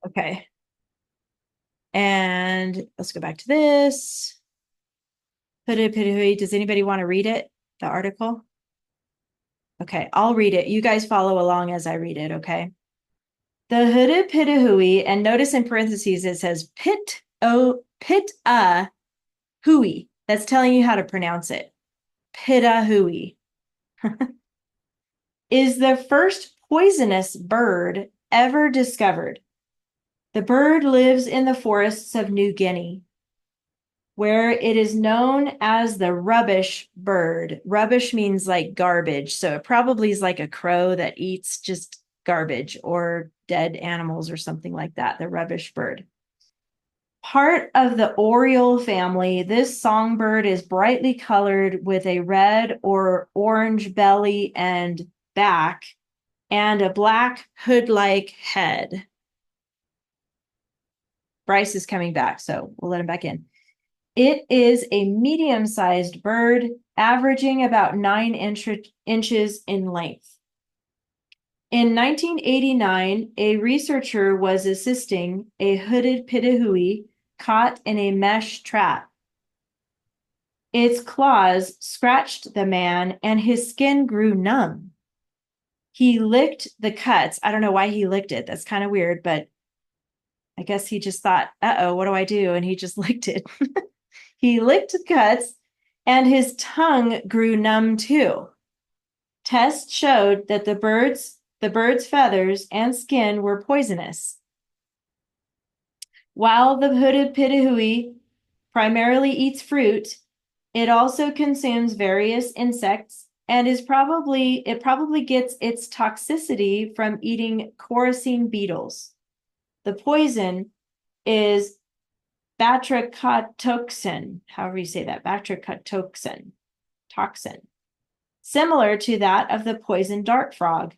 Okay. And let's go back to this. Does anybody want to read it? The article? Okay, I'll read it. You guys follow along as I read it, okay? The hooded pitahui, and notice in parentheses it says hui. That's telling you how to pronounce it. Pitahui is the first poisonous bird ever discovered. The bird lives in the forests of New Guinea, where it is known as the rubbish bird. Rubbish means like garbage. So it probably is like a crow that eats just garbage or dead animals or something like that, the rubbish bird. Part of the oriole family, this songbird is brightly colored with a red or orange belly and back and a black hood-like head. Bryce is coming back, so we'll let him back in. It is a medium-sized bird, averaging about 9 inches in length. In 1989, a researcher was assisting a hooded pitahui caught in a mesh trap. Its claws scratched the man and his skin grew numb. He licked the cuts. I don't know why he licked it. That's kind of weird, but I guess he just thought, uh-oh, what do I do? And he just licked it. He licked the cuts and his tongue grew numb too. Tests showed that the bird's feathers and skin were poisonous. While the hooded pitahui primarily eats fruit, it also consumes various insects and it probably gets its toxicity from eating coracine beetles. The poison is batrachatoxin, however you say that, batrachatoxin, toxin, similar to that of the poison dart frog,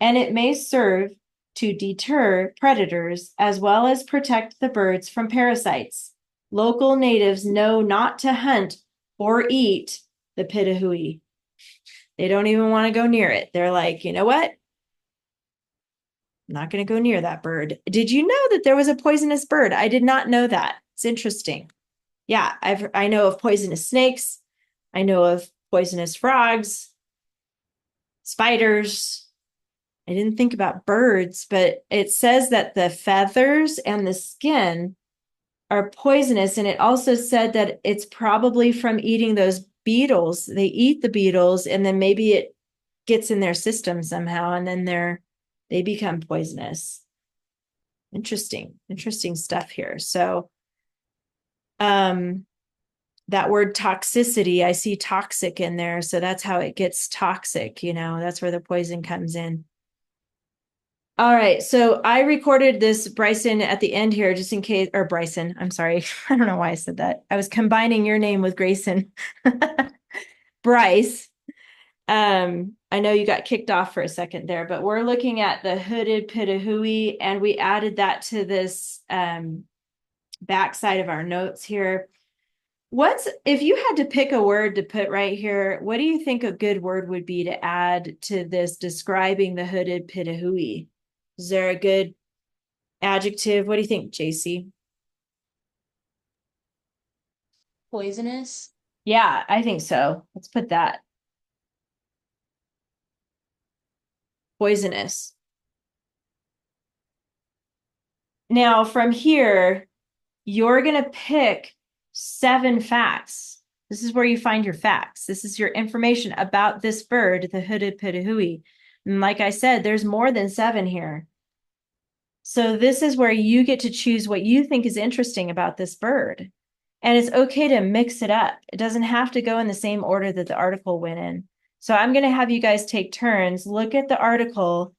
and it may serve to deter predators as well as protect the birds from parasites. Local natives know not to hunt or eat the pitahui. They don't even want to go near it. They're like, you know what? I'm not going to go near that bird. Did you know that there was a poisonous bird? I did not know that. It's interesting. Yeah, I know of poisonous snakes. I know of poisonous frogs, spiders. I didn't think about birds, but it says that the feathers and the skin are poisonous. And it also said that it's probably from eating those beetles. They eat the beetles and then maybe it gets in their system somehow and then they become poisonous. Interesting stuff here. So that word toxicity, I see toxic in there. So that's how it gets toxic, that's where the poison comes in. All right, so I recorded this, Bryson, at the end here, just in case, or Bryson, I'm sorry. I don't know why I said that. I was combining your name with Grayson. Bryce. I know you got kicked off for a second there, but we're looking at the hooded pitahui, and we added that to this backside of our notes here. If you had to pick a word to put right here, what do you think a good word would be to add to this describing the hooded pitahui? Is there a good adjective? What do you think, JC? Poisonous. Yeah, I think so. Let's put that. Poisonous. Now, from here, you're going to pick 7 facts. This is where you find your facts. This is your information about this bird, the hooded pitahui. And like I said, there's more than 7 here. So this is where you get to choose what you think is interesting about this bird. And it's okay to mix it up. It doesn't have to go in the same order that the article went in. So I'm going to have you guys take turns, look at the article,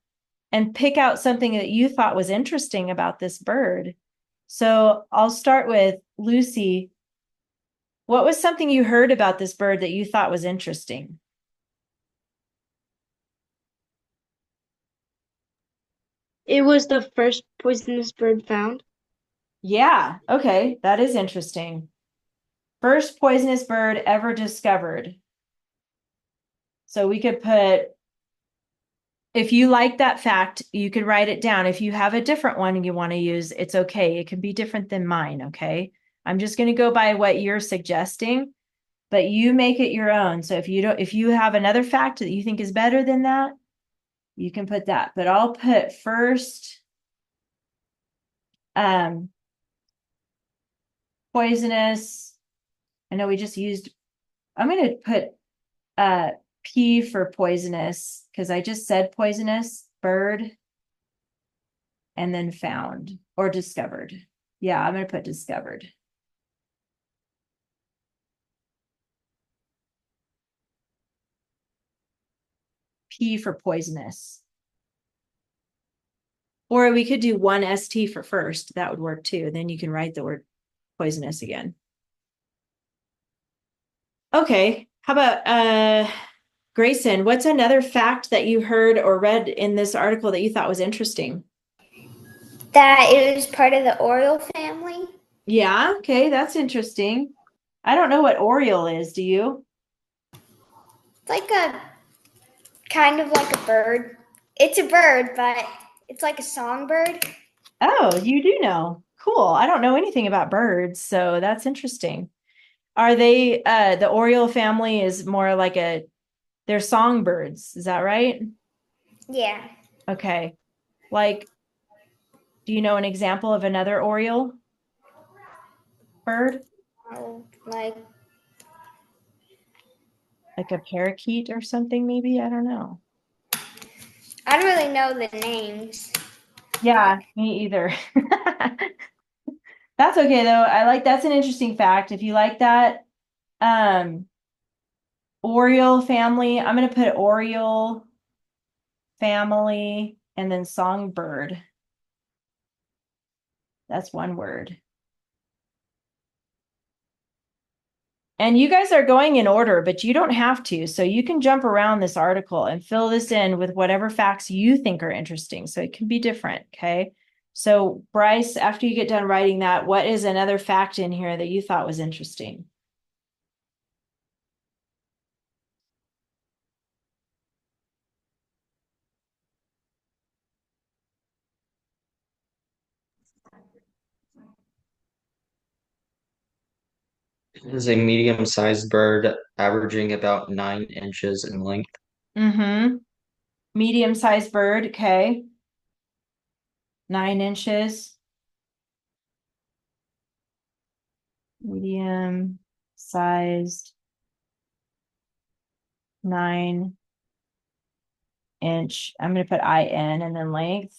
and pick out something that you thought was interesting about this bird. So I'll start with Lucy. What was something you heard about this bird that you thought was interesting? It was the first poisonous bird found. Yeah, okay, that is interesting. First poisonous bird ever discovered. So we could put, If you like that fact, you can write it down. If you have a different one you want to use, it's okay. It can be different than mine, okay? I'm just going to go by what you're suggesting, but you make it your own. So if you have another fact that you think is better than that, you can put that. But I'll put first poisonous. I know we just used, I'm going to put P for poisonous because I just said poisonous bird and then found or discovered. Yeah, I'm going to put discovered. P for poisonous. Or we could do one ST for first. That would work too. Then you can write the word poisonous again. Okay. How about Grayson, what's another fact that you heard or read in this article that you thought was interesting? That it was part of the Oriole family. Yeah, okay, that's interesting. I don't know what Oriole is, do you? It's like a kind of like a bird. It's a bird, but it's like a songbird. Oh, you do know. Cool. I don't know anything about birds, so that's interesting. Are they the Oriole family is more like they're songbirds, is that right? Yeah. Okay. Like, do you know an example of another Oriole bird? Like Like a parakeet or something, maybe? I don't know. I don't really know the names. Yeah, me either. That's okay though. That's an interesting fact. If you like that, Oriole family, I'm gonna put Oriole family and then songbird. That's one word. And you guys are going in order, but you don't have to. So you can jump around this article and fill this in with whatever facts you think are interesting. So it can be different. Okay. So, Bryce, after you get done writing that, what is another fact in here that you thought was interesting? It is a medium-sized bird averaging about 9 inches in length. Mm-hmm. Medium-sized bird. Okay. 9 inches. Medium-sized 9 inch. I'm going to put IN and then length.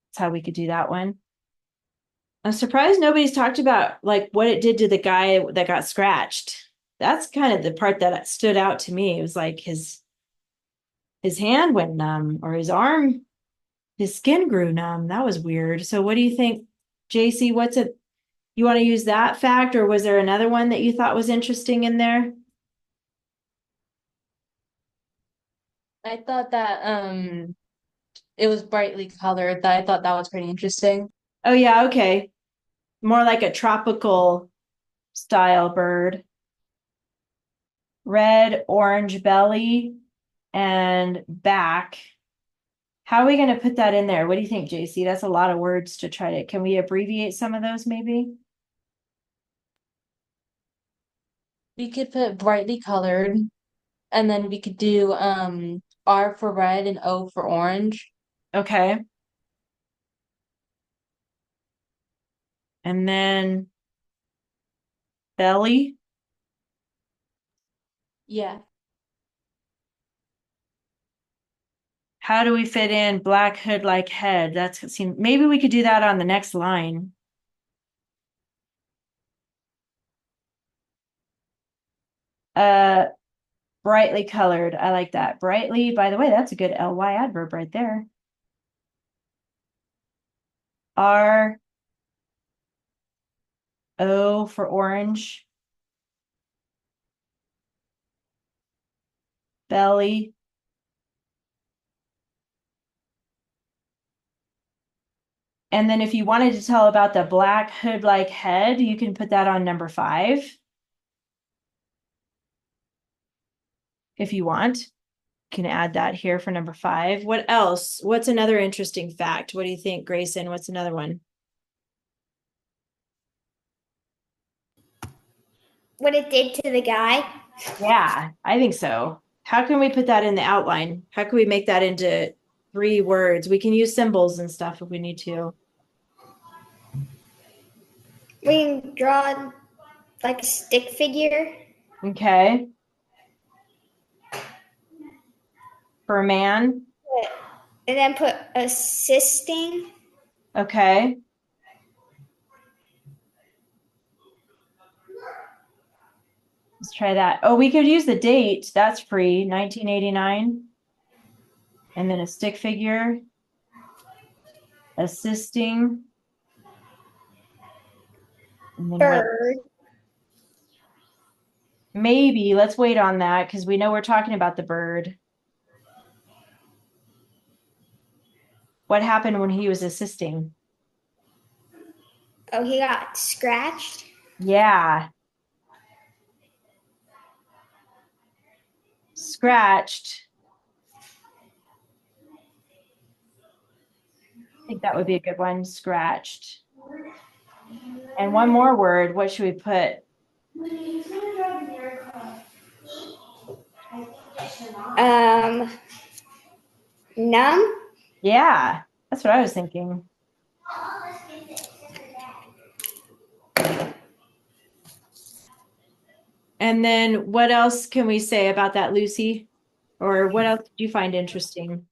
That's how we could do that one. I'm surprised nobody's talked about like what it did to the guy that got scratched. That's kind of the part that stood out to me. It was like his hand went numb or his arm, his skin grew numb. That was weird. So what do you think, JC? What's it? You want to use that fact, or was there another one that you thought was interesting in there? I thought that it was brightly colored. That I thought that was pretty interesting. Oh yeah, okay. More like a tropical style bird. Red, orange belly, and back. How are we going to put that in there? What do you think, JC? That's a lot of words to try to. Can we abbreviate some of those maybe? We could put brightly colored, and then we could do R for red and O for orange. Okay. And then belly. Yeah. How do we fit in black hood like head? Maybe we could do that on the next line. Uh, brightly colored. I like that. Brightly, by the way, that's a good ly adverb right there. R O for orange. Belly. And then if you wanted to tell about the black hood like head, you can put that on number 5 if you want. Can add that here for number 5. What else? What's another interesting fact? What do you think, Grayson? What's another one? What it did to the guy. Yeah, I think so. How can we put that in the outline? How can we make that into 3 words? We can use symbols and stuff if we need to. We can draw like a stick figure. Okay. For a man. And then put assisting. Okay. Let's try that. Oh, we could use the date. That's free, 1989. And then a stick figure. Assisting. And then what? Bird. Maybe, let's wait on that because we know we're talking about the bird. What happened when he was assisting? Oh, he got scratched. Yeah. Scratched. I think that would be a good one. Scratched. And one more word. What should we put? Numb. Yeah, that's what I was thinking. And then what else can we say about that, Lucy? Or what else did you find interesting?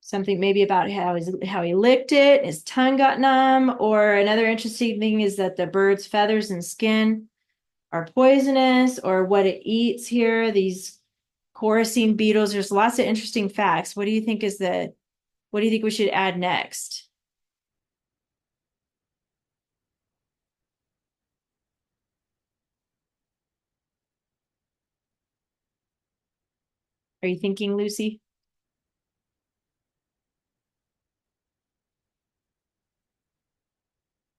Something maybe about how he licked it, his tongue got numb, or another interesting thing is that the bird's feathers and skin are poisonous, or what it eats here, these chorusing beetles. There's lots of interesting facts. What do you think what do you think we should add next? Are you thinking, Lucy?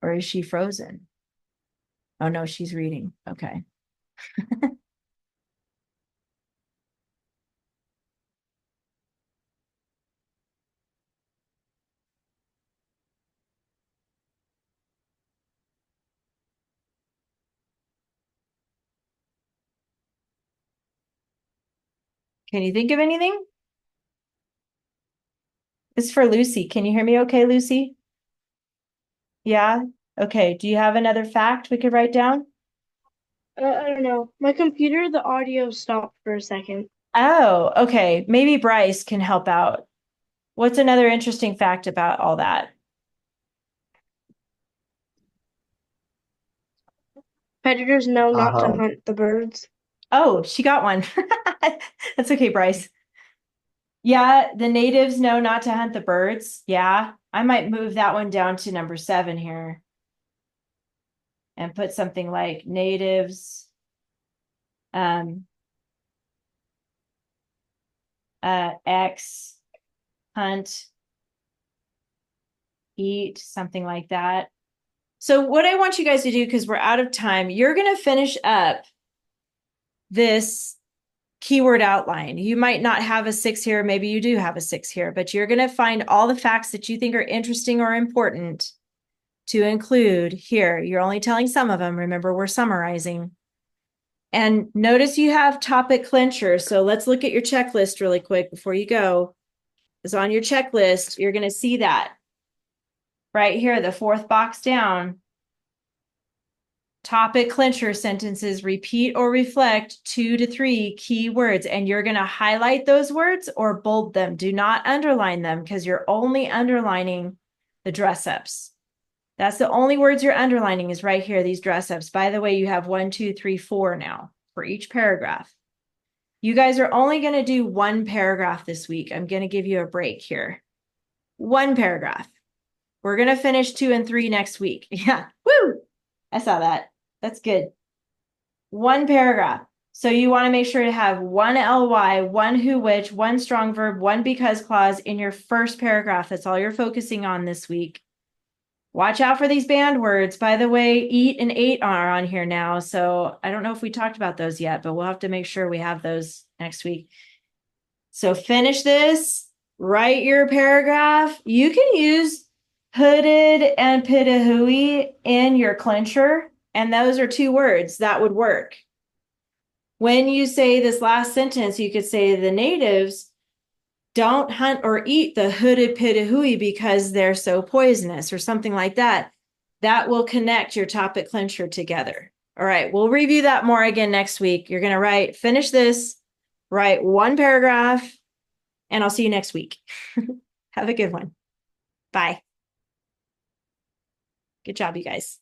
Or is she frozen? Oh no, she's reading. Okay. Can you think of anything? It's for Lucy. Can you hear me okay, Lucy? Yeah? Okay. Do you have another fact we could write down? I don't know. My computer, the audio stopped for a second. Oh, okay. Maybe Bryce can help out. What's another interesting fact about all that? Predators know not to Uh-huh. hunt the birds. Oh, she got one. That's okay, Bryce. Yeah, the natives know not to hunt the birds. Yeah, I might move that one down to number 7 here and put something like natives X hunt eat, something like that. So what I want you guys to do, because we're out of time, you're going to finish up this keyword outline. You might not have a 6 here, maybe you do have a 6 here, but you're going to find all the facts that you think are interesting or important to include here. You're only telling some of them. Remember, we're summarizing. And notice you have topic clincher. So let's look at your checklist really quick before you go. Is on your checklist, you're going to see that right here, the 4th box down. Topic clincher sentences repeat or reflect 2 to 3 key words, and you're going to highlight those words or bold them. Do not underline them because you're only underlining the dress ups. That's the only words you're underlining is right here, these dress ups. By the way, you have 1, 2, 3, 4 now for each paragraph. You guys are only going to do 1 paragraph this week. I'm going to give you a break here. 1 paragraph. We're going to finish 2 and 3 next week. Yeah. Woo! I saw that. That's good. 1 paragraph. So you want to make sure to have one ly, one who, which, one strong verb, one because clause in your first paragraph. That's all you're focusing on this week. Watch out for these banned words. By the way, eat and ate are on here now. So I don't know if we talked about those yet, but we'll have to make sure we have those next week. So finish this, write your paragraph. You can use hooded and pitahui in your clincher, and those are two words that would work. When you say this last sentence, you could say the natives don't hunt or eat the hooded pitahui because they're so poisonous or something like that. That will connect your topic clincher together. All right, we'll review that more again next week. You're going to finish this, write one paragraph, and I'll see you next week. Have a good one. Bye. Good job, you guys.